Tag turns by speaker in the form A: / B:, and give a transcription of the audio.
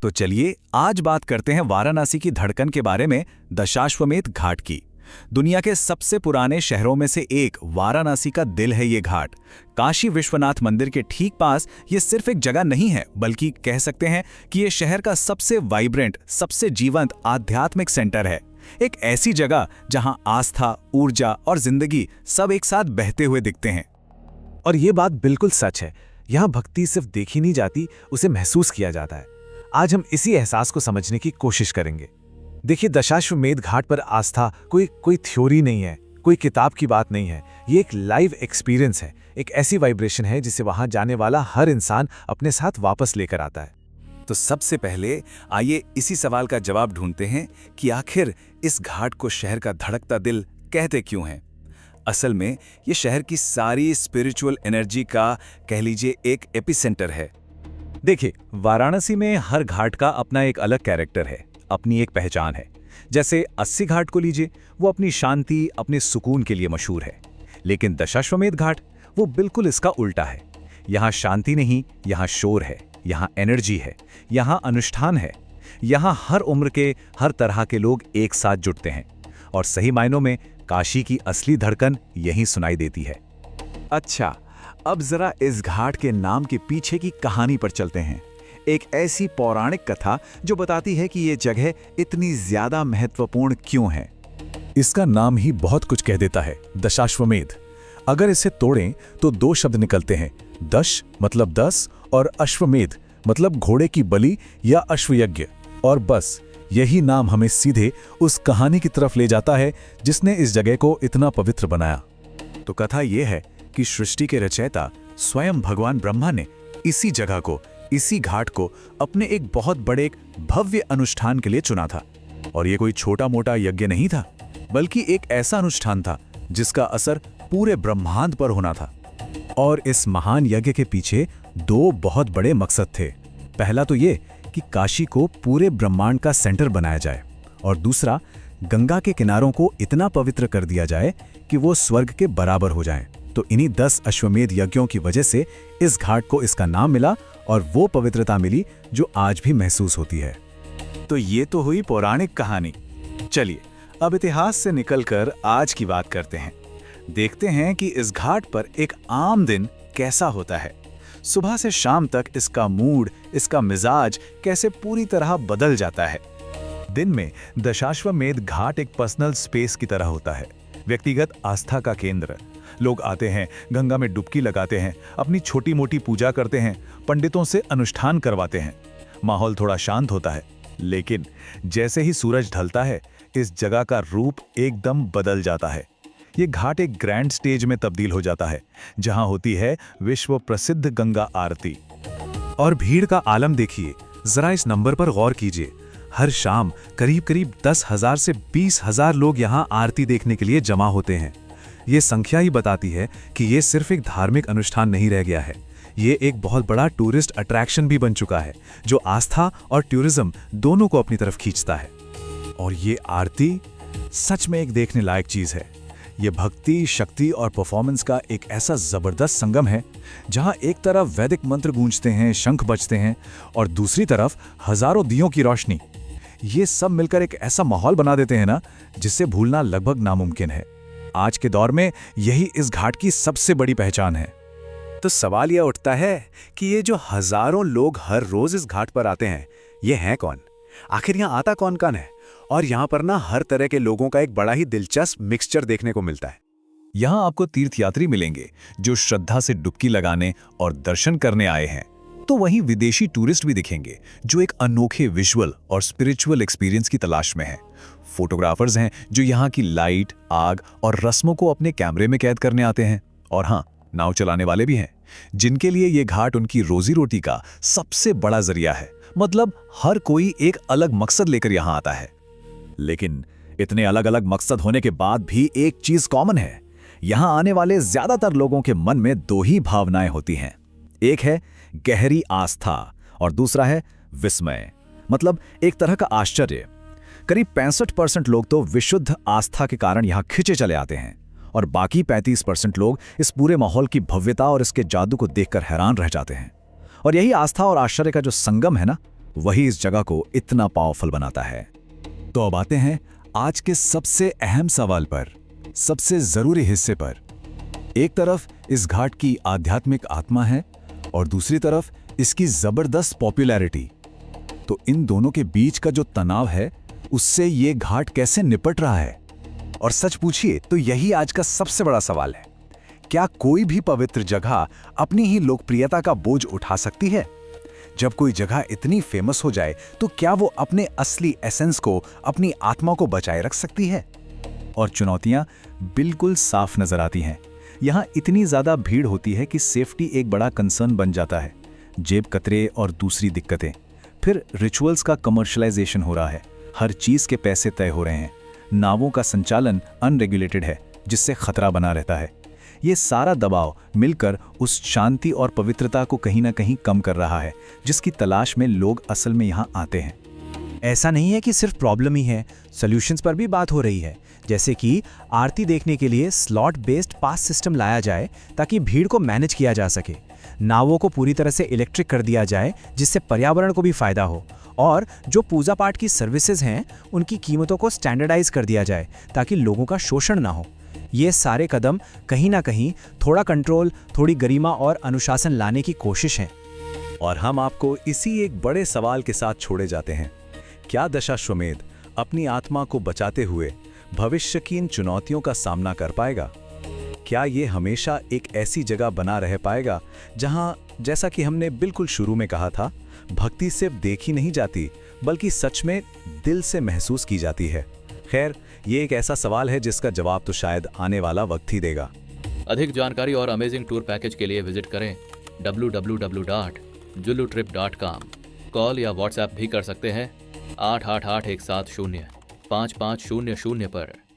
A: तो चलिए आज बात करते हैं वाराणसी की धड़कन के बारे में, दशाश्वमेध घाट की। दुनिया के सबसे पुराने शहरों में से एक वाराणसी का दिल है ये घाट। काशी विश्वनाथ मंदिर के ठीक पास ये सिर्फ एक जगह नहीं है, बल्कि कह सकते हैं कि ये शहर का सबसे वाइब्रेंट, सबसे जीवंत आध्यात्मिक सेंटर है। एक ऐसी जगह जहां आस्था, ऊर्जा और जिंदगी सब एक साथ बहते हुए दिखते हैं।
B: और ये बात बिल्कुल सच है। यहाँ भक्ति सिर्फ देखी नहीं जाती, उसे महसूस किया जाता है। आज हम इसी एहसास को समझने की कोशिश करेंगे। देखिए, दशाश्वमेध घाट पर आस्था कोई थ्योरी नहीं है, कोई किताब की बात नहीं है। ये एक लाइव एक्सपीरियंस है, एक ऐसी वाइब्रेशन है जिसे वहां जाने वाला हर इंसान अपने साथ वापस लेकर आता है।
A: तो सबसे पहले आइए इसी सवाल का जवाब ढूंढते हैं कि आखिर इस घाट को शहर का धड़कता दिल कहते क्यों हैं। असल में ये शहर की सारी स्पिरिचुअल एनर्जी का, कह लीजिए, एक एपिसेंटर है।
B: देखिए, वाराणसी में हर घाट का अपना एक अलग कैरेक्टर है, अपनी एक पहचान है। जैसे 80 घाट को लीजिए, वो अपनी शांति, अपने सुकून के लिए मशहूर है। लेकिन दशाश्वमेध घाट वो बिल्कुल इसका उल्टा है। यहाँ शांति नहीं, यहाँ शोर है, यहाँ एनर्जी है, यहाँ अनुष्ठान है। यहाँ हर उम्र के, हर तरह के लोग एक साथ जुटते हैं और सही मायनों में काशी की असली धड़कन यहीं सुनाई देती है।
A: अच्छा, अब जरा इस घाट के नाम के पीछे की कहानी पर चलते हैं। एक ऐसी पौराणिक कथा जो बताती है कि ये जगह इतनी ज्यादा महत्वपूर्ण क्यों है।
B: इसका नाम ही बहुत कुछ कह देता है, दशाश्वमेध। अगर इसे तोड़ें तो दो शब्द निकलते हैं, दश मतलब 10 और अश्वमेध मतलब घोड़े की बलि या अश्वयज्ञ। और बस यही नाम हमें सीधे उस कहानी की तरफ ले जाता है जिसने इस जगह को इतना पवित्र बनाया।
A: तो कथा यह है कि सृष्टि के रचयिता स्वयं भगवान ब्रह्मा ने इसी जगह को, इसी घाट को अपने एक बहुत बड़े, एक भव्य अनुष्ठान के लिए चुना था। और ये कोई छोटा मोटा यज्ञ नहीं था, बल्कि एक ऐसा अनुष्ठान था जिसका असर पूरे ब्रह्मांड पर होना था। और इस महान यज्ञ के पीछे दो बहुत बड़े मकसद थे। पहला तो ये कि काशी को पूरे ब्रह्मांड का सेंटर बनाया जाए, और दूसरा, गंगा के किनारों को इतना पवित्र कर दिया जाए कि वो स्वर्ग के बराबर हो जाएं। तो इन्हीं 10 अश्वमेध यज्ञों की वजह से इस घाट को इसका नाम मिला और वो पवित्रता मिली जो आज भी महसूस होती है। तो ये तो हुई पौराणिक कहानी। चलिए अब इतिहास से निकलकर आज की बात करते हैं। देखते हैं कि इस घाट पर एक आम दिन कैसा होता है। सुबह से शाम तक इसका मूड, इसका मिजाज कैसे पूरी तरह बदल जाता है। दिन में दशाश्वमेध घाट एक पर्सनल स्पेस की तरह होता है, व्यक्तिगत आस्था का केंद्र। लोग आते हैं, गंगा में डुबकी लगाते हैं, अपनी छोटी मोटी पूजा करते हैं, पंडितों से अनुष्ठान करवाते हैं। माहौल थोड़ा शांत होता है, लेकिन जैसे ही सूरज ढलता है, इस जगह का रूप एकदम बदल जाता है। ये घाट एक ग्रैंड स्टेज में तब्दील हो जाता है, जहां होती है विश्व प्रसिद्ध गंगा आरती। और भीड़ का आलम देखिए, जरा इस नंबर पर गौर कीजिए। हर शाम करीब 10,000 से 20,000 लोग यहाँ आरती देखने के लिए जमा होते हैं। ये संख्या ही बताती है कि ये सिर्फ एक धार्मिक अनुष्ठान नहीं रह गया है, ये एक बहुत बड़ा टूरिस्ट अट्रैक्शन भी बन चुका है, जो आस्था और टूरिज्म दोनों को अपनी तरफ खींचता है। और ये आरती सच में एक देखने लायक चीज है। ये भक्ति, शक्ति और परफॉर्मेंस का एक ऐसा जबरदस्त संगम है, जहां एक तरफ वैदिक मंत्र गूंजते हैं, शंख बजते हैं, और दूसरी तरफ हजारों दियों की रोशनी। ये सब मिलकर एक ऐसा माहौल बना देते हैं ना, जिससे भूलना लगभग नामुमकिन है। आज के दौर में यही इस घाट की सबसे बड़ी पहचान है। तो सवाल यह उठता है कि ये जो हजारों लोग हर रोज इस घाट पर आते हैं, ये हैं कौन? आखिर यहाँ आता कौन कौन है? और यहाँ पर ना हर तरह के लोगों का एक बड़ा ही दिलचस्प मिक्सचर देखने को मिलता है। यहाँ आपको तीर्थयात्री मिलेंगे जो श्रद्धा से डुबकी लगाने और दर्शन करने आए हैं, तो वहीं विदेशी टूरिस्ट भी दिखेंगे जो एक अनोखे विजुअल और स्पिरिचुअल एक्सपीरियंस की तलाश में हैं। फोटोग्राफर्स हैं जो यहाँ की लाइट, आग और रस्मों को अपने कैमरे में कैद करने आते हैं। और हाँ, नाव चलाने वाले भी हैं, जिनके लिए ये घाट उनकी रोजी रोटी का सबसे बड़ा जरिया है। मतलब हर कोई एक अलग मकसद लेकर यहाँ आता है। लेकिन इतने अलग अलग मकसद होने के बाद भी एक चीज कॉमन है। यहाँ आने वाले ज्यादातर लोगों के मन में दो ही भावनाएं होती हैं। एक है गहरी आस्था और दूसरा है विस्मय, मतलब एक तरह का आश्चर्य। करीब 65% लोग तो विशुद्ध आस्था के कारण यहाँ खिंचे चले आते हैं, और बाकी 35% लोग इस पूरे माहौल की भव्यता और इसके जादू को देखकर हैरान रह जाते हैं। और यही आस्था और आश्चर्य का जो संगम है ना,
B: वही इस जगह को इतना पावरफुल बनाता है। तो अब आते हैं आज के सबसे अहम सवाल पर, सबसे जरूरी हिस्से पर। एक तरफ इस घाट की आध्यात्मिक आत्मा है और दूसरी तरफ इसकी जबरदस्त पॉपुलैरिटी। तो इन दोनों के बीच का जो तनाव है, उससे ये घाट कैसे निपट रहा है? और सच पूछिए तो यही आज का सबसे बड़ा सवाल है। क्या कोई भी पवित्र जगह अपनी ही लोकप्रियता का बोझ उठा सकती है? जब कोई जगह इतनी फेमस हो जाए तो क्या वो अपने असली एसेंस को, अपनी आत्मा को बचाए रख सकती है? और चुनौतियां बिल्कुल साफ नजर आती हैं। यहाँ इतनी ज्यादा भीड़ होती है कि सेफ्टी एक बड़ा कंसर्न बन जाता है, जेब कतरे और दूसरी दिक्कतें। फिर रिचुअल्स का कमर्शलाइजेशन हो रहा है, हर चीज के पैसे तय हो रहे हैं, नावों का संचालन अनरेगुलेटेड है जिससे खतरा बना रहता है। ये सारा दबाव मिलकर उस शांति और पवित्रता को कहीं ना कहीं कम कर रहा है, जिसकी तलाश में लोग असल में यहाँ आते हैं।
C: ऐसा नहीं है कि सिर्फ प्रॉब्लम ही है, सॉल्यूशंस पर भी बात हो रही है। जैसे कि आरती देखने के लिए स्लॉट बेस्ड पास सिस्टम लाया जाए ताकि भीड़ को मैनेज किया जा सके। नावों को पूरी तरह से इलेक्ट्रिक कर दिया जाए जिससे पर्यावरण को भी फायदा हो। और जो पूजा पाठ की सर्विसेज हैं उनकी कीमतों को स्टैंडर्डाइज कर दिया जाए ताकि लोगों का शोषण ना हो। ये सारे कदम कहीं ना कहीं थोड़ा कंट्रोल, थोड़ी गरिमा और अनुशासन लाने की कोशिश है।
B: और हम आपको इसी एक बड़े सवाल के साथ छोड़े जाते हैं। क्या दशाश्वमेध अपनी आत्मा को बचाते हुए भविष्य की इन चुनौतियों का सामना कर पाएगा? क्या ये हमेशा एक ऐसी जगह बना रह पाएगा जहां, जैसा कि हमने बिल्कुल शुरू में कहा था, भक्ति सिर्फ देखी नहीं जाती बल्कि सच में दिल से महसूस की जाती है? खैर, ये एक ऐसा सवाल है जिसका जवाब तो शायद आने वाला वक्त ही देगा।
D: अधिक जानकारी और अमेजिंग टूर पैकेज के लिए विजिट करें www.jullutrip.com। कॉल या व्हाट्सएप भी कर सकते हैं 8881705500 पर।